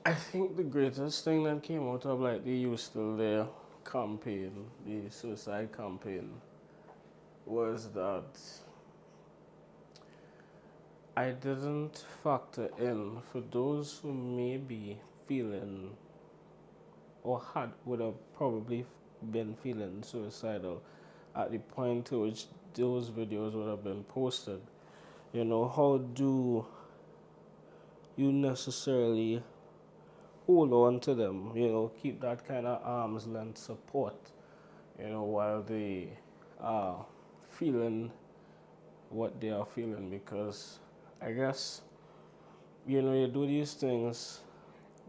I think the greatest thing that came out of like the You Still There campaign, the suicide campaign, was that I didn't factor in for those who may be feeling or would have probably been feeling suicidal at the point to which those videos would have been posted. How do you necessarily hold on to them, keep that kind of arm's length support, while they are feeling what they are feeling? Because I guess, you do these things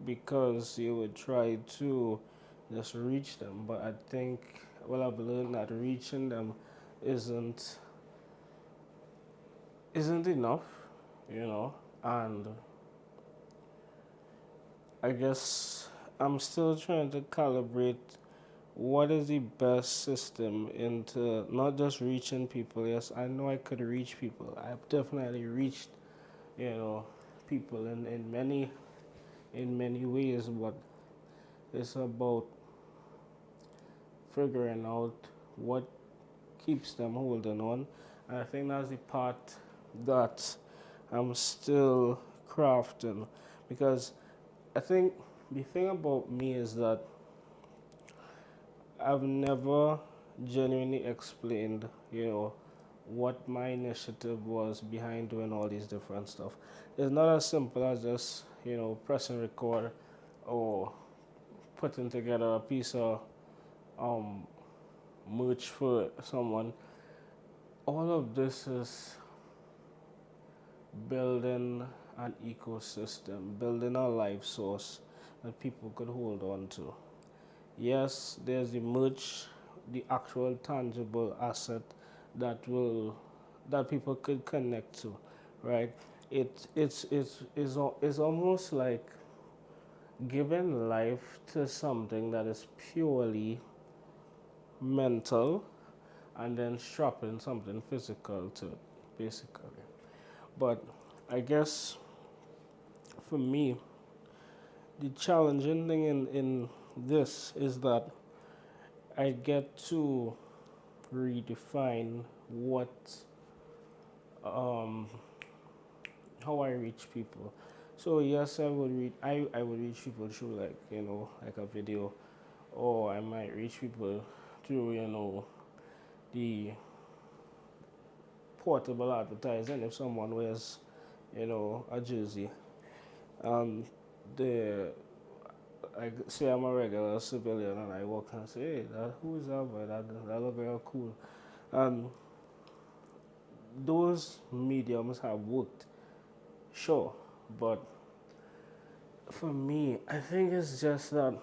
because you would try to just reach them. But I think, well, I've learned that reaching them isn't isn't enough, you know. And I guess I'm still trying to calibrate what is the best system into not just reaching people. Yes, I know I could reach people. I've definitely reached, you know, people in many ways, but it's about figuring out what keeps them holding on. And I think that's the part that I'm still crafting, because I think the thing about me is that I've never genuinely explained, what my initiative was behind doing all these different stuff. It's not as simple as just, pressing record or putting together a piece of um, merch for someone. All of this is building an ecosystem, building a life source that people could hold on to. Yes, there's the merch, the actual tangible asset that will that people could connect to, right? It's almost like giving life to something that is purely mental and then strapping something physical to it, basically. But I guess for me, the challenging thing in this is that I get to redefine what um how I reach people. So yes, I would reach people through, like, like a video, or I might reach people through, the portable advertising. If someone wears, a jersey, um the I say I'm a regular civilian and I walk and say, hey, who's that boy? That look real cool. And those mediums have worked, sure, but for me, I think it's just that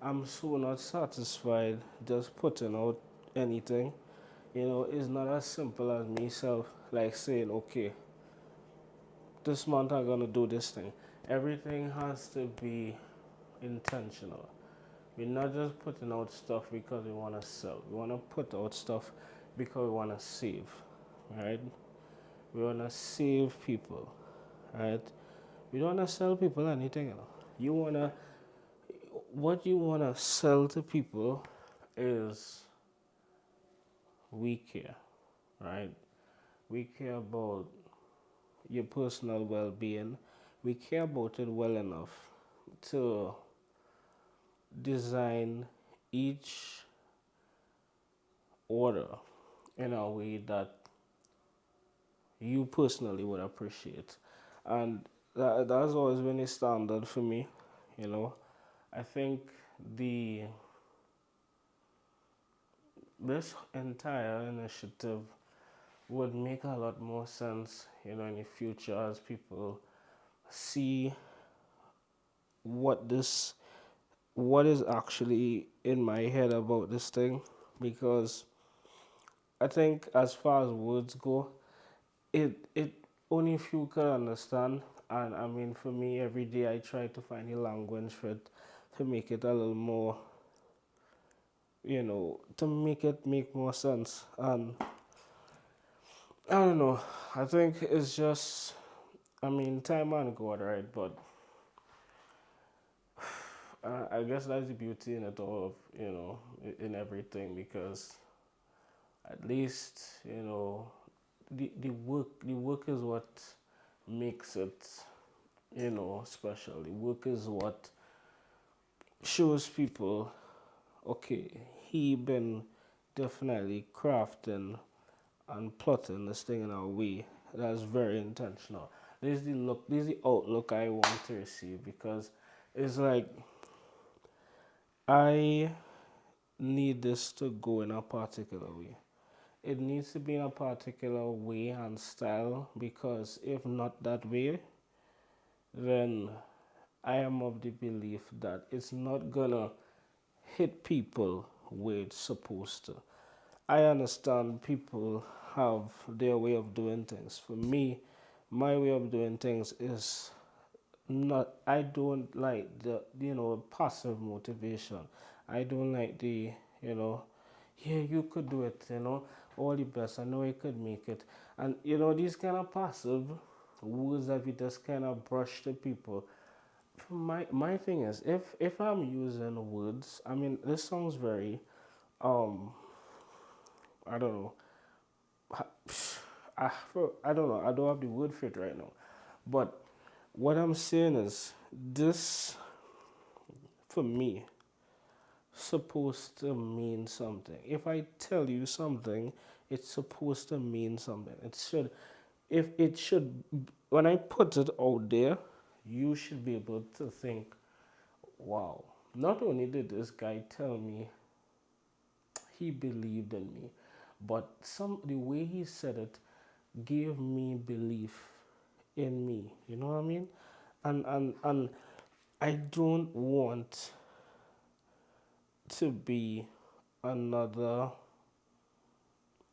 I'm so not satisfied just putting out anything. It's not as simple as me self, like saying, okay, this month I'm gonna do this thing. Everything has to be intentional. We're not just putting out stuff because we want to sell. We want to put out stuff because we want to save, right? We want to save people, right? We don't want to sell people anything. You want to, what you want to sell to people is we care, right? We care about your personal well being. We care about it well enough to design each order in a way that you personally would appreciate. And that's always been a standard for me, you know. I think the this entire initiative would make a lot more sense, in the future, as people see what this what is actually in my head about this thing. Because I think, as far as words go, it only few can understand. And I mean, for me, every day I try to find a language for it, to make it a little more, to make it make more sense. And I don't know, I think it's just, I mean, time and God, right? But I guess that's the beauty in it all, of in everything, because at least the work is what makes it special. The work is what shows people, okay, he been definitely crafting and plotting this thing in a way that's very intentional. This is the look, this is the outlook I want to receive, because it's like I need this to go in a particular way. It needs to be in a particular way and style, because if not that way, then I am of the belief that it's not gonna hit people where it's supposed to. I understand people have their way of doing things. For me, my way of doing things is not, I don't like the passive motivation. I don't like the you know yeah, you could do it, all the best, I know you could make it. And these kind of passive words that we just kind of brush to people. My thing is, if I'm using words, I mean, this sounds very um I don't know. I don't know. I don't have the word for it right now. But what I'm saying is, this, for me, supposed to mean something. If I tell you something, it's supposed to mean something. It should, if it should, when I put it out there, you should be able to think, wow, not only did this guy tell me he believed in me, but the way he said it gave me belief in me. You know what I mean? And I don't want to be another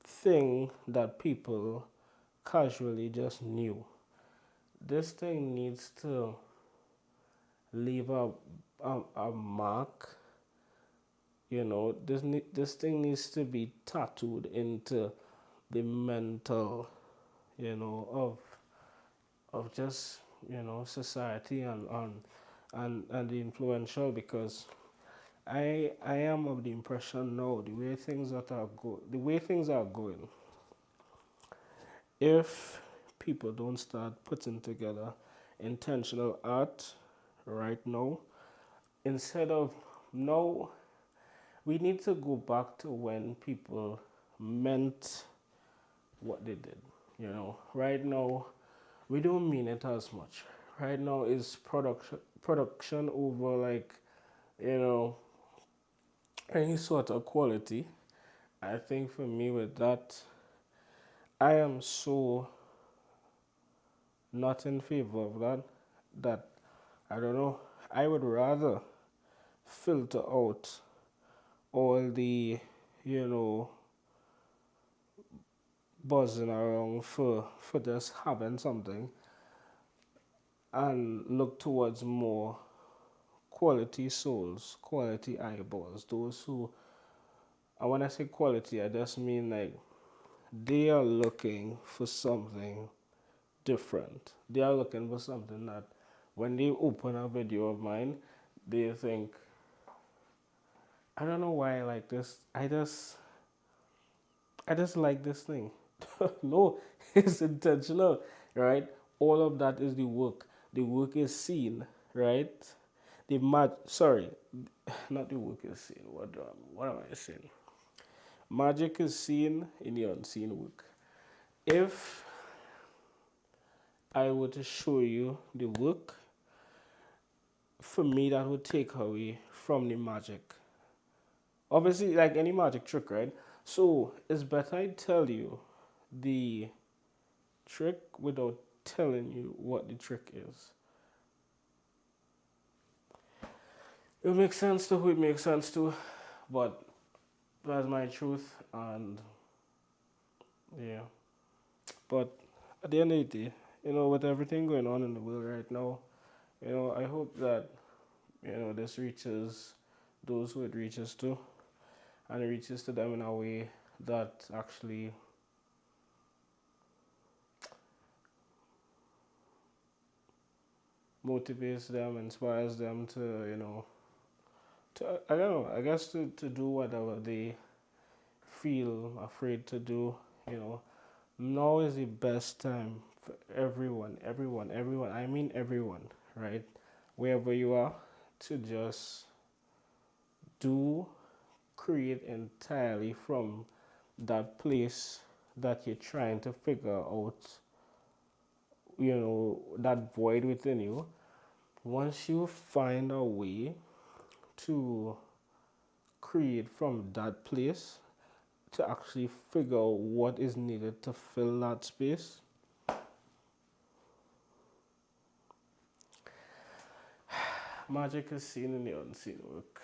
thing that people casually just knew. This thing needs to leave a mark. This thing needs to be tattooed into the mental, of just society, and the influential, because I am of the impression now, the way things are going, if people don't start putting together intentional art right now, instead of now, we need to go back to when people meant what they did. Right now we don't mean it as much. Right now is production over, like, you know any sort of quality. I think for me with that, I am so not in favor of that, that I don't know, I would rather filter out all the, you know, buzzing around for just having something, and look towards more quality souls, quality eyeballs, those who, and when I say quality, I just mean like they are looking for something different. They are looking for something that when they open a video of mine, they think, I don't know why I like this. I just like this thing. No, it's intentional, right? All of that is the work. The work is seen, right? Sorry, not the work is seen. What am I saying? Magic is seen in the unseen work. If I were to show you the work, for me that would take away from the magic. Obviously, like any magic trick, right? So it's better I tell you the trick without telling you what the trick is. It makes sense to who it makes sense to, but that's my truth, and yeah. But at the end of the day, with everything going on in the world right now, I hope that this reaches those who it reaches to, and it reaches to them in a way that actually motivates them, inspires them to, I don't know, I guess to do whatever they feel afraid to do, you know. Now is the best time for everyone, I mean everyone, right? Wherever you are, to just do, create entirely from that place that you're trying to figure out, that void within you. Once you find a way to create from that place, to actually figure out what is needed to fill that space, magic is seen in the unseen work.